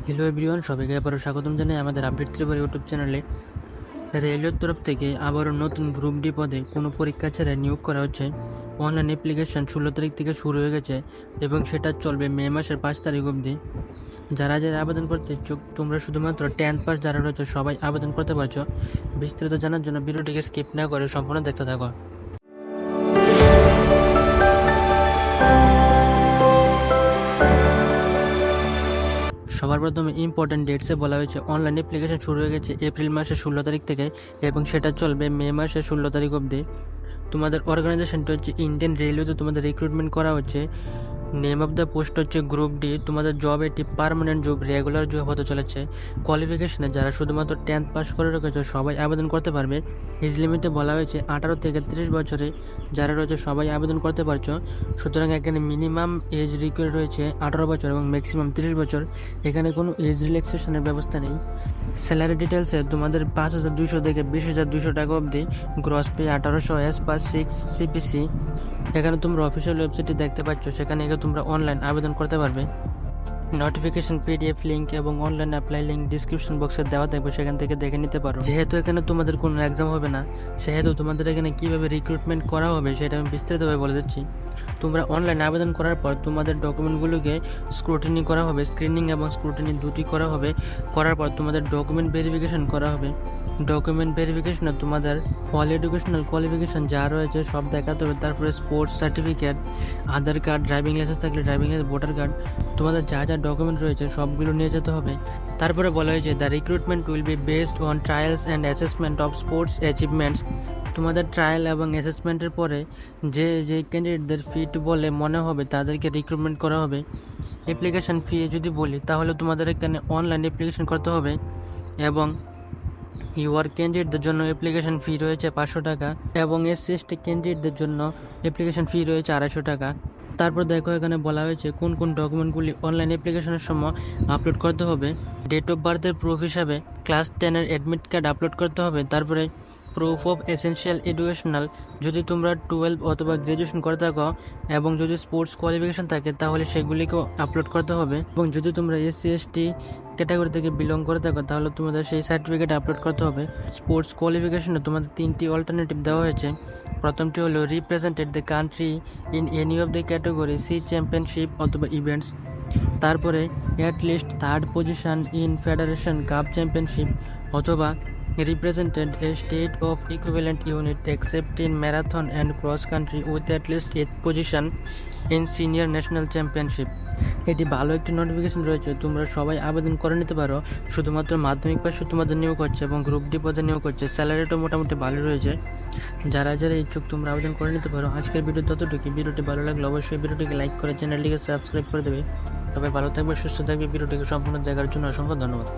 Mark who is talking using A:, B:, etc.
A: Hello everyone, সবাইকে আবারও স্বাগতম জানাই আমাদের আপডেট ত্রিপুরা ইউটিউব চ্যানেলে। রেলওয়ের তরফ থেকে আবারও নতুন গ্রুপ ডি পদে কোনো পরীক্ষা ছাড়া নিয়োগ করা হচ্ছে। অনলাইন অ্যাপ্লিকেশন 16 তারিখ থেকে শুরু হয়ে গেছে এবং সেটা চলবে মে মাসের 5 তারিখ অবধি। যারা আবেদন করতে ইচ্ছুক, তোমরা শুধুমাত্র 10th পাস যারা রয়েছে সবাই আবেদন করতে পারছো। বিস্তারিত জানার জন্য ভিডিওটিকে স্কিপ না করে সম্পূর্ণ দেখতে থাকো। সবার প্রথমে ইম্পর্টেন্ট ডেটসে বলা হয়েছে অনলাইন অ্যাপ্লিকেশন শুরু হয়ে গেছে এপ্রিল মাসের 16 তারিখ থেকে এবং সেটা চলবে মে মাসের 16 তারিখ অবধি। তোমাদের অর্গানাইজেশনটা হচ্ছে ইন্ডিয়ান রেলওয়েতে তোমাদের রিক্রুটমেন্ট করা হচ্ছে। নেম অফ দ্য পোস্ট হচ্ছে গ্রুপ ডি। তোমাদের জব এটি পার্মানেন্ট জব, রেগুলার জব হতে চলেছে। কোয়ালিফিকেশনে যারা শুধুমাত্র 10th পাস করে রেখেছে সবাই আবেদন করতে পারবে। এজ লিমিটে বলা হয়েছে 18 থেকে 30 বছরে যারা রয়েছে সবাই আবেদন করতে পারছো। সুতরাং এখানে মিনিমাম এজ রিকোয়ার্ড রয়েছে 18 বছর এবং ম্যাক্সিমাম 30 বছর। এখানে কোনো এজ রিল্যাক্সেশনের ব্যবস্থা নেই। স্যালারি ডিটেলসে তোমাদের 5,200 থেকে 20,200 টাকা অবধি, গ্রস পে 1800 এস পার 6 সিপিসি। এখানে তোমরা অফিসিয়াল ওয়েবসাইটটি দেখতে পাচ্ছ, সেখানে গিয়ে তোমরা অনলাইন আবেদন করতে পারবে। নোটিফিকেশন পিডিএফ লিঙ্ক এবং অনলাইন অ্যাপ্লাই লিঙ্ক ডিসক্রিপশন বক্সে দেওয়া থাকবে, সেখান থেকে দেখে নিতে পারো। যেহেতু এখানে তোমাদের কোনো এক্সাম হবে না, সেহেতু তোমাদের এখানে কীভাবে রিক্রুটমেন্ট করা হবে সেটা আমি বিস্তারিতভাবে বলে দিচ্ছি। তোমরা অনলাইন আবেদন করার পর তোমাদের ডকুমেন্টগুলোকে স্ক্রুটিনি করা হবে, স্ক্রিনিং এবং স্ক্রুটিনি দুটি করা হবে। করার পর তোমাদের ডকুমেন্ট ভেরিফিকেশন করা হবে। ডকুমেন্ট ভেরিফিকেশনে তোমাদের অল এডুকেশনাল কোয়ালিফিকেশন যা রয়েছে সব দেখাতে হবে। তারপরে স্পোর্টস সার্টিফিকেট, আধার কার্ড, ড্রাইভিং লাইসেন্স থাকলে ড্রাইভিং লাইসেন্স, ভোটার কার্ড, তোমাদের যা যা ডকুমেন্ট রয়েছে সবগুলো নিয়ে যেতে হবে। তারপরে বলা হয়েছে the recruitment will be based on trials and assessment of sports achievements. তোমাদের ট্রায়াল এবং অ্যাসেসমেন্টের পরে যে ক্যান্ডিডেটদের ফিট বলে মনে হবে তাদেরকে রিক্রুটমেন্ট করা হবে। অ্যাপ্লিকেশন ফি যদি বলি তাহলে তোমাদের এখানে অনলাইন অ্যাপ্লিকেশন করতে হবে এবং ইউআর ক্যান্ডিডেটদের জন্য অ্যাপ্লিকেশন ফি রয়েছে 500 টাকা এবং এসসি/এসটি ক্যান্ডিডেটদের জন্য অ্যাপ্লিকেশন ফি রয়েছে 250 টাকা। তারপর দেখো এখানে বলা হয়েছে কোন কোন ডকুমেন্টগুলি অনলাইন অ্যাপ্লিকেশনের সময় আপলোড করতে হবে। ডেট অফ বার্থের প্রুফ হিসাবে ক্লাস 10-এর অ্যাডমিট কার্ড আপলোড করতে হবে। তারপরে প্রুফ অফ এসেনশিয়াল এডুকেশনাল, যদি তোমরা 12 অথবা গ্র্যাজুয়েশন করে থাকো এবং যদি স্পোর্টস কোয়ালিফিকেশন থাকে তাহলে সেগুলিকেও আপলোড করতে হবে। এবং যদি তোমরা এসসি/এসটি ক্যাটাগরি থেকে বিলং করে থাকো তাহলে তোমাদের সেই সার্টিফিকেট আপলোড করতে হবে। স্পোর্টস কোয়ালিফিকেশনে তোমাদের 3টি অল্টারনেটিভ দেওয়া হয়েছে। প্রথমটি হলো represented the country in any of the category C championship অথবা ইভেন্টস। তারপরে at least 3rd position in federation cup championship অথবা represented a state of equivalent unit except in marathon and cross country with at least 8th position in senior national championship। এটি ভালো একটি notification রয়েছে, তোমরা সবাই আবেদন করে নিতে পারো। শুধুমাত্র মাধ্যমিক পাশে তোমাদের নিয়োগ করছে এবং গ্রুপ ডি পদে নিয়োগ করছে। স্যালারিটা মোটামুটি ভালো রয়েছে। যারা ইচ্ছুক তোমরা আবেদন করে নিতে পারো। আজকের ভিডিও ততটুকু। ভিডিওটি ভালো লাগলে অবশ্যই ভিডিওটিকে লাইক করে চ্যানেলটিকে সাবস্ক্রাইব করে দেবে। সবাই ভালো থাকবে, সুস্থ থাকবে। ভিডিওটিকে সম্পূর্ণ দেখার জন্য অসংখ্য ধন্যবাদ।